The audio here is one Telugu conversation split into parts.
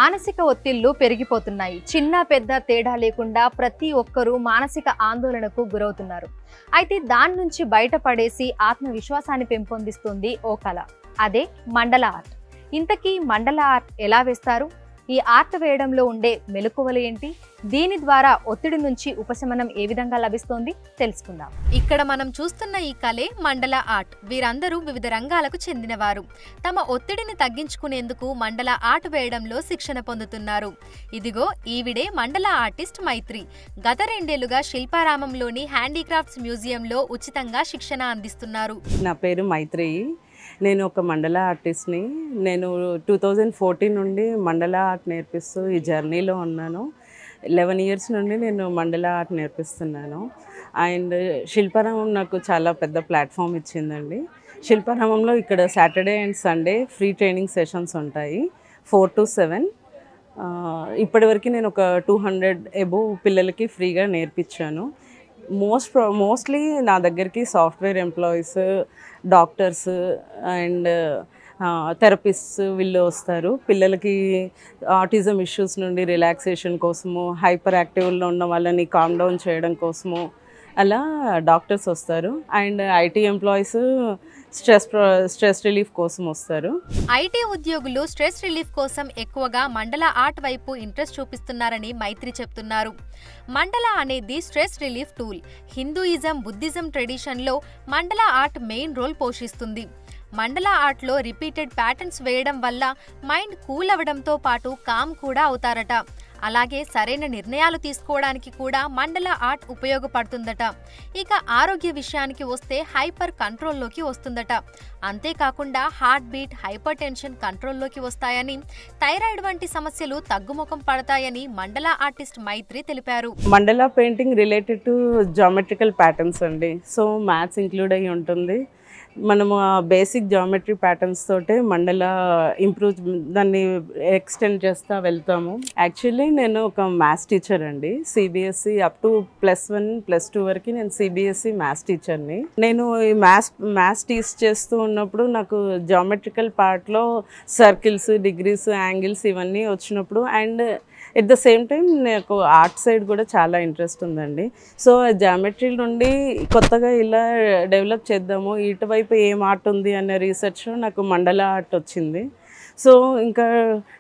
మానసిక ఒత్తిళ్లు పెరిగిపోతున్నాయి. చిన్న పెద్ద తేడా లేకుండా ప్రతి ఒక్కరూ మానసిక ఆందోళనకు గురవుతున్నారు. అయితే దాని నుంచి బయటపడేసి ఆత్మవిశ్వాసాన్ని పెంపొందిస్తుంది ఓ కళ. అదే మండల ఆర్ట్. ఇంతకీ మండల ఆర్ట్ ఎలా వేస్తారు? ఈ ఆర్ట్ వేయడంలో ఉండే మెలకువలు ఏంటి? దీని ద్వారా ఒత్తిడి నుంచి ఉపశమనం ఏ విధంగా లభిస్తుంది తెలుసుకుందాం. ఇక్కడ మనం చూస్తున్న ఈ కళే మండల ఆర్ట్. వీరందరూ వివిధ రంగాలకు చెందినవారు. తమ ఒత్తిడిని తగ్గించుకునేందుకు మండల ఆర్ట్ వేయడంలో శిక్షణ పొందుతున్నారు. ఇదిగో ఈవిడే మండల ఆర్టిస్ట్ మైత్రి. గత 2 ఏళ్లుగా శిల్పారామంలోని హ్యాండీక్రాఫ్ట్స్ మ్యూజియంలో ఉచితంగా శిక్షణ అందిస్తున్నారు. నా పేరు మైత్రి. నేను ఒక మండల ఆర్టిస్ట్ని. నేను 2014 నుండి మండల ఆర్ట్ నేర్పిస్తూ ఈ జర్నీలో ఉన్నాను. 11 ఇయర్స్ నుండి నేను మండల ఆర్ట్ నేర్పిస్తున్నాను. అండ్ శిల్పారామం నాకు చాలా పెద్ద ప్లాట్ఫామ్ ఇచ్చిందండి. శిల్పారామంలో ఇక్కడ Saturday and Sunday free training sessions ఉంటాయి 4 to 7. ఇప్పటివరకు నేను ఒక 200 అబోవ్ పిల్లలకి ఫ్రీగా నేర్పించాను. మోస్ట్లీ నా దగ్గరికి సాఫ్ట్వేర్ ఎంప్లాయీస్, డాక్టర్స్ అండ్ థెరపిస్ట్స్ వీళ్ళు వస్తారు. పిల్లలకి ఆటిజం ఇష్యూస్ నుండి రిలాక్సేషన్ కోసము, హైపర్ యాక్టివ్లో ఉన్న వాళ్ళని కామ్ డౌన్ చేయడం కోసము అలా డాక్టర్స్ వస్తారు. And IT employees stress relief కోసం వస్తారు. ఐటీ ఉద్యోగులు స్ట్రెస్ రిలీఫ్ కోసం ఎక్కువగా మండల ఆర్ట్ వైపు ఇంట్రెస్ట్ చూపిస్తున్నారని మైత్రి చెప్తున్నారు. మండల అనేది stress relief tool. Hinduism, Buddhism ట్రెడిషన్లో మండల ఆర్ట్ మెయిన్ రోల్ పోషిస్తుంది. మండల ఆర్ట్లో రిపీటెడ్ ప్యాటర్న్స్ వేయడం వల్ల మైండ్ కూల్ అవ్వడంతో పాటు కామ్ కూడా అవుతారట. అలాగే సరైన నిర్ణయాలు తీసుకోవడానికి కూడా మండల ఆర్ట్ ఉపయోగపడుతుందట. ఇక ఆరోగ్య విషయానికి వస్తే హైపర్ కంట్రోల్లోకి వస్తుందట. అంతేకాకుండా హార్ట్ బీట్, హైపర్ టెన్షన్ కంట్రోల్లోకి వస్తాయని, థైరాయిడ్ వంటి సమస్యలు తగ్గుముఖం పడతాయని మండల ఆర్టిస్ట్ మైత్రి తెలిపారు. మండల painting related to geometrical patterns అండి. సో మ్యాథ్స్ ఇంక్లూడ్ అయ్యి ఉంటుంది. మనము ఆ బేసిక్ జామెట్రీ ప్యాటర్న్స్ తోటే మండల ఇంప్రూవ్ దాన్ని ఎక్స్టెండ్ చేస్తూ వెళ్తాము. యాక్చువల్లీ నేను ఒక మ్యాథ్స్ టీచర్ అండి. సిబిఎస్ఈ అప్ టు +1, +2 వరకు నేను సిబిఎస్ఈ మ్యాథ్స్ టీచర్ని. నేను ఈ మ్యాథ్స్ టీచ్ చేస్తూ ఉన్నప్పుడు నాకు జామెట్రికల్ పార్ట్లో సర్కిల్స్, డిగ్రీస్, యాంగిల్స్ ఇవన్నీ వచ్చినప్పుడు and at the same time నాకు ఆర్ట్ సైడ్ కూడా చాలా ఇంట్రెస్ట్ ఉందండి. సో జామెట్రీ నుండి కొత్తగా ఇలా డెవలప్ చేద్దాము, ఇటువైపు ఏం ఆర్ట్ ఉంది అనే రీసెర్చ్లో నాకు మండల ఆర్ట్ వచ్చింది. సో ఇంకా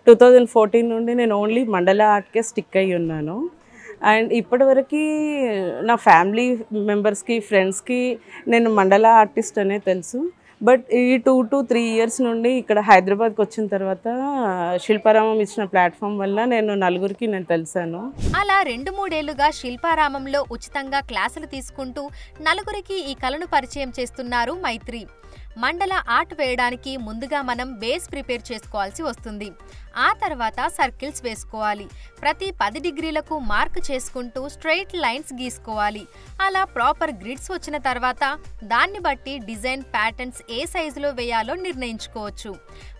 2014 నుండి నేను ఓన్లీ మండల ఆర్ట్కే స్టిక్ అయ్యి ఉన్నాను. అండ్ ఇప్పటివరకు నా ఫ్యామిలీ మెంబర్స్కి, ఫ్రెండ్స్కి నేను మండల ఆర్టిస్ట్ అనే తెలుసు. బట్ ఈ 2 to 3 ఇయర్స్ నుండి ఇక్కడ హైదరాబాద్కి వచ్చిన తర్వాత శిల్పారామం ఇచ్చిన ప్లాట్ఫామ్ వల్ల నేను నలుగురికి తెలిసాను. అలా 2-3 ఏళ్లుగా శిల్పారామంలో ఉచితంగా క్లాసులు తీసుకుంటూ నలుగురికి ఈ కళను పరిచయం చేస్తున్నారు మైత్రి. మండల ఆర్ట్ వేయడానికి ముందుగా మనం బేస్ ప్రిపేర్ చేసుకోవాల్సి వస్తుంది. ఆ తర్వాత సర్కిల్స్ వేసుకోవాలి. ప్రతి 10 డిగ్రీలకు మార్క్ చేసుకుంటూ స్ట్రెయిట్ లైన్స్ గీసుకోవాలి. అలా ప్రాపర్ గ్రిడ్స్ వచ్చిన తర్వాత దాన్ని బట్టి డిజైన్ ప్యాటర్న్స్ ఏ సైజులో వేయాలో నిర్ణయించుకోవచ్చు.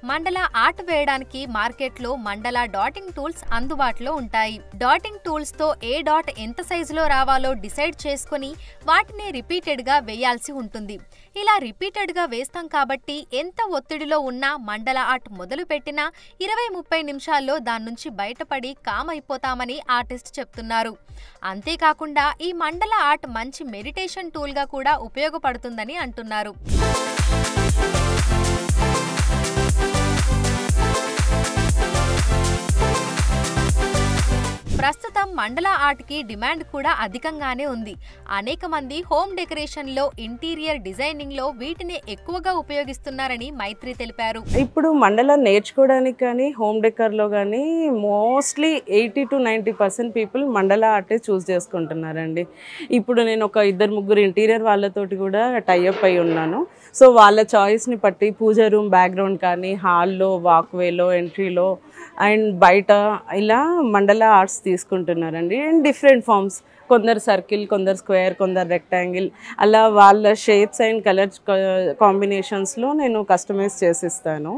మండల ఆర్ట్ వేయడానికి మార్కెట్లో మండల డాటింగ్ టూల్స్ అందుబాటులో ఉంటాయి. డాటింగ్ టూల్స్తో ఏ డాట్ ఎంత సైజులో రావాలో డిసైడ్ చేసుకుని వాటిని రిపీటెడ్గా వేయాల్సి ఉంటుంది. ఇలా రిపీటెడ్గా వేస్తాం కాబట్టి ఎంత ఒత్తిడిలో ఉన్నా మండల ఆర్ట్ మొదలు పెట్టినా 20-30 నిమిషాల్లో దాని నుంచి బయటపడి కామ్ అయిపోతామని ఆర్టిస్ట్ చెప్తున్నారు. అంతేకాకుండా ఈ మండల ఆర్ట్ మంచి మెడిటేషన్ టూల్గా కూడా ఉపయోగపడుతుందని అంటున్నారు. ప్రస్తుతం మండల ఆర్ట్కి డిమాండ్ కూడా అధికంగానే ఉంది. అనేక మంది హోమ్ డెకరేషన్లో, ఇంటీరియర్ డిజైనింగ్లో వీటిని ఎక్కువగా ఉపయోగిస్తున్నారని మైత్రి తెలిపారు. ఇప్పుడు మండల నేర్చుకోవడానికి కానీ హోమ్ డెకర్లో కానీ మోస్ట్లీ 80 to 90% పీపుల్ మండల ఆర్టే చూస్ చేసుకుంటున్నారండి. ఇప్పుడు నేను ఒక 2-3 ఇంటీరియర్ వాళ్ళతోటి కూడా టైఅప్ అయి ఉన్నాను. సో వాళ్ళ చాయిస్ని బట్టి పూజ రూమ్ బ్యాక్గ్రౌండ్ కానీ, హాల్లో, వాక్వేలో, ఎంట్రీలో అండ్ బయట ఇలా మండల ఆర్ట్స్ తీసుకుంటున్నారండి. అండ్ డిఫరెంట్ ఫార్మ్స్, కొందరు సర్కిల్, కొందరు స్క్వేర్, కొందరు రెక్టాంగిల్, అలా వాళ్ళ షేప్స్ అండ్ కలర్స్ కాంబినేషన్స్లో నేను కస్టమైజ్ చేసిస్తాను.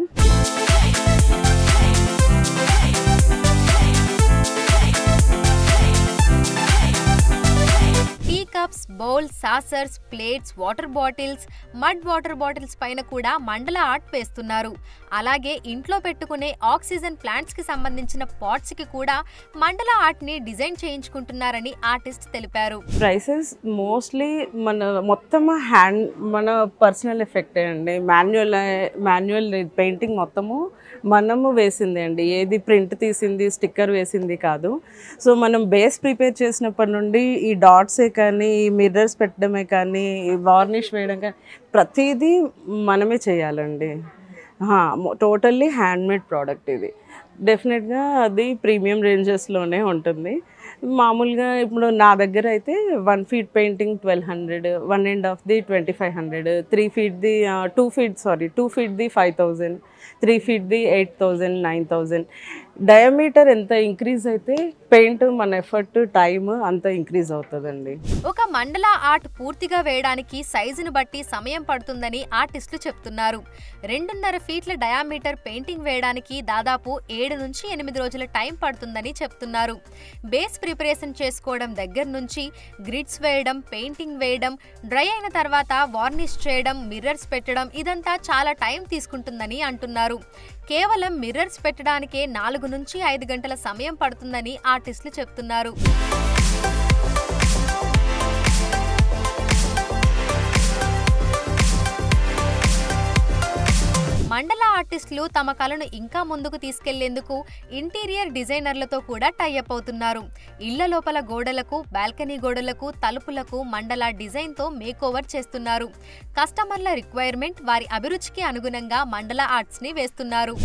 ఈ cups, bowls, saucers, plates, water bottles, mud water bottles పైన కూడా మండల ఆర్ట్ వేస్తున్నారు. అలాగే ఇంట్లో పెట్టుకునే ఆక్సిజన్ ప్లాంట్స్ కి సంబంధించిన పాట్స్ కి కూడా మండల ఆర్ట్ ని డిజైన్ చేయించుకుంటున్నారని ఆర్టిస్ట్ తెలిపారు. ప్రైసెస్ మోస్ట్లీ మొత్తం మన పర్సనల్ ఎఫెక్టే అండి. మాన్యువల్ పెయింటింగ్ మొత్తము మనము వేసింది అండి. ఏది ప్రింట్ తీసింది, స్టిక్కర్ వేసింది కాదు. సో మనం బేస్ ప్రిపేర్ చేసినప్పటి నుండి ఈ డాట్సే కానీ, ఈ మిర్రర్స్ పెట్టడమే కానీ, ఈ వార్నిష్ వేయడం కానీ ప్రతిదీ మనమే చేయాలండి. టోటల్లీ హ్యాండ్మేడ్ ప్రోడక్ట్ ఇది. డెఫినెట్గా అది ప్రీమియం రేంజెస్లోనే ఉంటుంది. మామూలుగా ఇప్పుడు నా దగ్గర అయితే 1 feet పెయింటింగ్ 1200, 1.5ది 2500, 3 feetది 2 feetది 5000, 3 feetది 8000, 9000. డయామీటర్ ఎంత ఇంక్రీజ్ అయితే పెయింట్ మన ఎఫర్ట్ టైం అంత ఇంక్రీజ్ అవుతుందండి. ఒక మండల ఆర్ట్ పూర్తిగా వేయడానికి సైజును బట్టి సమయం పడుతుందని ఆర్టిస్టులు చెప్తున్నారు. 2.5 feet డయామీటర్ పెయింటింగ్ వేయడానికి దాదాపు 7 నుంచి 8 రోజుల టైం పడుతుందని చెప్తున్నారు. బేస్ ప్రిపరేషన్ చేసుకోవడం దగ్గర నుంచి గ్రిడ్స్ వేయడం, పెయింటింగ్ వేయడం, డ్రై అయిన తర్వాత వార్నిష్ చేయడం, మిర్రర్స్ పెట్టడం ఇదంతా చాలా టైం తీసుకుంటుందని అంటున్నారు. కేవలం మిర్రర్స్ పెట్టడానికే 4 నుంచి 5 గంటల సమయం పడుతుందని ఆర్టిస్టులు చెప్తున్నారు. మండల ఆర్టిస్టులు తమ కళను ఇంకా ముందుకు తీసుకెళ్లేందుకు ఇంటీరియర్ డిజైనర్లతో కూడా టైఅప్ అవుతున్నారు. ఇళ్ల లోపల గోడలకు, బాల్కనీ గోడలకు, తలుపులకు మండల డిజైన్తో మేకోవర్ చేస్తున్నారు. కస్టమర్ల రిక్వైర్మెంట్, వారి అభిరుచికి అనుగుణంగా మండల ఆర్ట్స్ ని వేస్తున్నారు.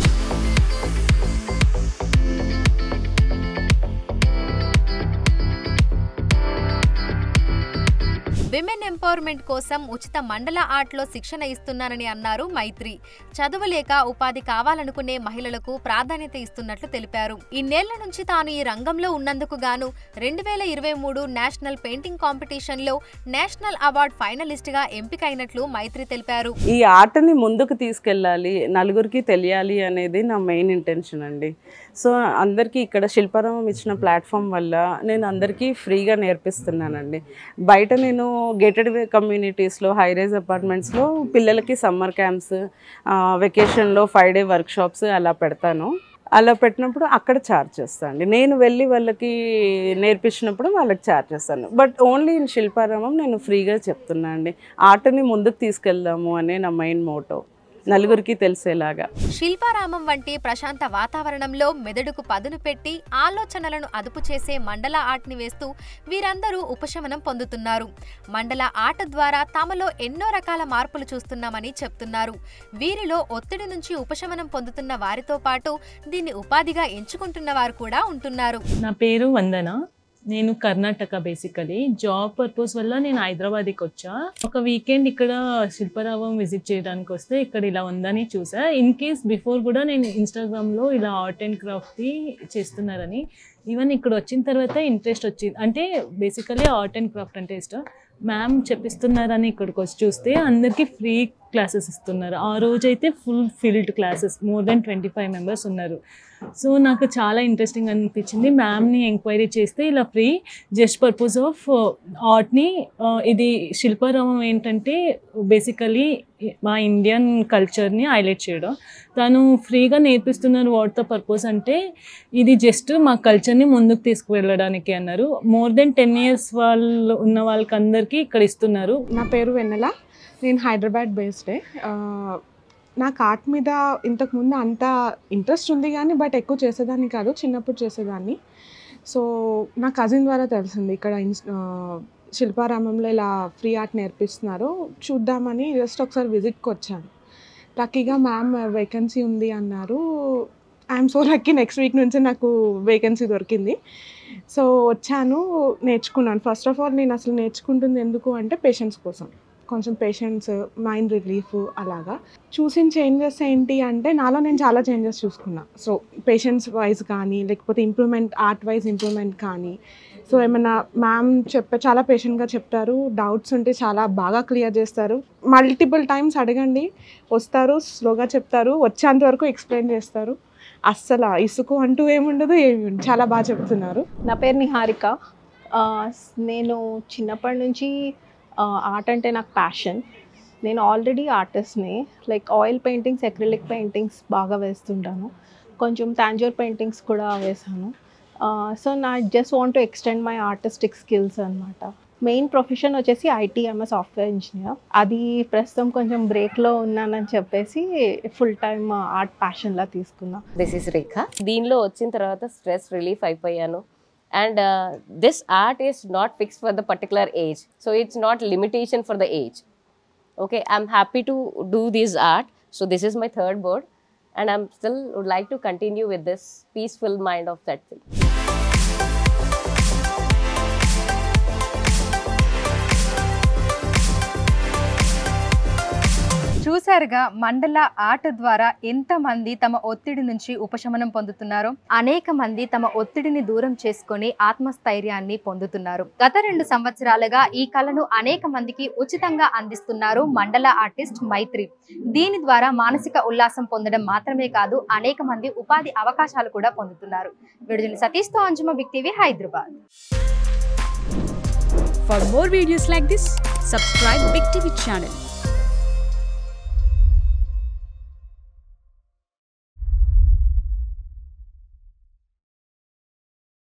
విమెన్ ఎంపవర్మెంట్ కోసం ఉచిత మండల ఆర్ట్లో శిక్షణ ఇస్తున్నానని అన్నారు మైత్రి. చదువు లేక ఉపాధి కావాలనుకునే మహిళలకు ప్రాధాన్యత ఇస్తున్నట్లు తెలిపారు. ఇన్నేళ్ల నుంచి తాను ఈ రంగంలో ఉన్నందుకు గాను 2023 నేషనల్ పెయింటింగ్ కాంపిటీషన్లో నేషనల్ అవార్డు ఫైనలిస్ట్ గా ఎంపికైనట్లు మైత్రి తెలిపారు. ఈ ఆర్ట్ని ముందుకు తీసుకెళ్ళాలి, నలుగురికి తెలియాలి అనేది నా మెయిన్ ఇంటెన్షన్ అండి. సో అందరికీ ఇక్కడ శిల్పారామం ఇచ్చిన ప్లాట్ఫామ్ వల్ల నేను అందరికీ ఫ్రీగా నేర్పిస్తున్నానండి. బయట నేను గేటెడ్ కమ్యూనిటీస్లో, హై రైజ్ అపార్ట్మెంట్స్లో పిల్లలకి సమ్మర్ క్యాంప్స్, వెకేషన్లో 5 day వర్క్షాప్స్ అలా పెడతాను. అలా పెట్టినప్పుడు అక్కడ ఛార్జ్ చేస్తాను అండి. నేను వెళ్ళి వాళ్ళకి నేర్పించినప్పుడు వాళ్ళకి ఛార్జ్ చేస్తాను. బట్ ఓన్లీ ఇన్ శిల్పారామం నేను ఫ్రీగా చెప్తున్నాను అండి. ఆర్ట్ని ముందుకు తీసుకెళ్దాము అనే నా మెయిన్ మోటో, నలుగురికి తెలిసేలాగా. శిల్పారామం వంటి ప్రశాంత వాతావరణంలో మెదడుకు పదును పెట్టి ఆలోచనలను అదుపు చేసే మండల ఆర్ట్ ని వేస్తూ వీరందరూ ఉపశమనం పొందుతున్నారు. మండల ఆర్ట్ ద్వారా తమలో ఎన్నో రకాల మార్పులు చూస్తున్నామని చెప్తున్నారు. వీరిలో ఒత్తిడి నుంచి ఉపశమనం పొందుతున్న వారితో పాటు దీన్ని ఉపాధిగా ఎంచుకుంటున్న వారు కూడా ఉంటున్నారు. నా పేరు వందన. నేను కర్ణాటక బేసికలీ జాబ్ పర్పస్ వల్ల నేను హైదరాబాద్కి వచ్చా. ఒక వీకెండ్ ఇక్కడ శిల్పారామం విజిట్ చేయడానికి వస్తే ఇక్కడ ఇలా ఉందని చూసా. ఇన్ కేస్ బిఫోర్ కూడా నేను ఇన్స్టాగ్రామ్లో ఇలా ఆర్ట్ అండ్ క్రాఫ్ట్ది చేస్తున్నారని, ఈవెన్ ఇక్కడ వచ్చిన తర్వాత ఇంట్రెస్ట్ వచ్చింది. అంటే బేసికలీ ఆర్ట్ అండ్ క్రాఫ్ట్ అంటే ఇష్టం. మ్యామ్ చెప్పిస్తున్నారని ఇక్కడికి వచ్చి చూస్తే అందరికీ ఫ్రీ క్లాసెస్ ఇస్తున్నారు. ఆ రోజైతే full field classes, more than 25 members ఉన్నారు. సో నాకు చాలా ఇంట్రెస్టింగ్ అనిపించింది. మ్యామ్ని ఎంక్వైరీ చేస్తే ఇలా ఫ్రీ జస్ట్ పర్పస్ ఆఫ్ ఆర్ట్ని. ఇది శిల్పారామం ఏంటంటే బేసికలీ మా ఇండియన్ కల్చర్ని హైలైట్ చేయడం. తను ఫ్రీగా నేర్పిస్తున్నారు. వాట్ ద పర్పస్ అంటే ఇది జస్ట్ మా కల్చర్ని ముందుకు తీసుకువెళ్ళడానికి అన్నారు. మోర్ దెన్ 10 years వాళ్ళు ఉన్న వాళ్ళకి అందరికీ ఇక్కడ ఇస్తున్నారు. నా పేరు వెన్నెల. నేను హైదరాబాద్ బేస్డే. నాకు ఆర్ట్ మీద ఇంతకుముందు అంత ఇంట్రెస్ట్ ఉంది కానీ బట్ ఎక్కువ చేసేదాన్ని కాదు, చిన్నప్పుడు చేసేదాన్ని. సో నా కజిన్ ద్వారా తెలిసింది ఇక్కడ శిల్పారామంలో ఇలా ఫ్రీ ఆర్ట్ నేర్పిస్తున్నారు, చూద్దామని జస్ట్ ఒకసారి విజిట్కి వచ్చాను. లక్కీగా మ్యామ్ వేకెన్సీ ఉంది అన్నారు. I'm so lucky, next week నుంచి నాకు వేకెన్సీ దొరికింది. సో వచ్చాను, నేర్చుకున్నాను. ఫస్ట్ ఆఫ్ ఆల్ నేను అసలు నేర్చుకుంటుంది ఎందుకు అంటే పేషెన్స్ కోసం, కొంచెం పేషెన్స్, మైండ్ రిలీఫ్. అలాగా చూసిన చేంజెస్ ఏంటి అంటే నాలో నేను చాలా చేంజెస్ చూసుకున్నా. సో పేషెన్స్ వైజ్ కానీ లేకపోతే ఇంప్రూవ్మెంట్, ఆర్ట్ వైజ్ ఇంప్రూవ్మెంట్ కానీ. సో ఏమైనా మ్యామ్ చాలా పేషెంట్గా చెప్తారు, డౌట్స్ ఉంటే చాలా బాగా క్లియర్ చేస్తారు. మల్టిపుల్ టైమ్స్ అడగండి, వస్తారు, స్లోగా చెప్తారు, వచ్చేంత వరకు ఎక్స్ప్లెయిన్ చేస్తారు. అస్సలు ఇసుకు అంటూ ఏముండదు, ఏమి చాలా బాగా చెప్తున్నారు. నా పేరు నిహారిక. నేను చిన్నప్పటి నుంచి ఆర్ట్ అంటే నాకు ప్యాషన్. నేను ఆల్రెడీ ఆర్టిస్ట్ని. Like oil paintings, acrylic paintings బాగా వేస్తుంటాను. కొంచెం టాంజర్ పెయింటింగ్స్ కూడా వేసాను. సో నా just want to extend my artistic skills అనమాట. మెయిన్ ప్రొఫెషన్ వచ్చేసి ఐటీఎంఏ సాఫ్ట్వేర్ ఇంజనీర్. అది ప్రస్తుతం కొంచెం బ్రేక్లో ఉన్నానని చెప్పేసి ఫుల్ టైమ్ ఆర్ట్ ప్యాషన్లా తీసుకున్నా. దిస్ ఈస్ రేఖ. దీనిలో వచ్చిన తర్వాత స్ట్రెస్ రిలీఫ్ అయిపోయాను. And this art is not fix for the particular age, so it's not limitation for the age. Okay, I'm happy to do this art. So this is my third board and I'm still would like to continue with this peaceful mind of that thing. చూసారుగా మండల ఆర్ట్ ద్వారా ఎంతమంది తమ ఒత్తిడి నుంచి ఉపశమనం పొందుతున్నారో. అనేక మంది తమ ఒత్తిడిని దూరం చేసుకొని ఆత్మస్థైర్యాన్ని పొందుతున్నారు. గత 2 సంవత్సరాలుగా ఈ కళను అనేక మందికి ఉచితంగా అందిస్తున్నారు మండల ఆర్టిస్ట్ మైత్రి. దీని ద్వారా మానసిక ఉల్లాసం పొందడం మాత్రమే కాదు, అనేక మంది ఉపాధి అవకాశాలు కూడా పొందుతున్నారు. విడుదల సతీష్తో Anjuma, Big TV, Hyderabad. For more videos like this, subscribe Big TV channel.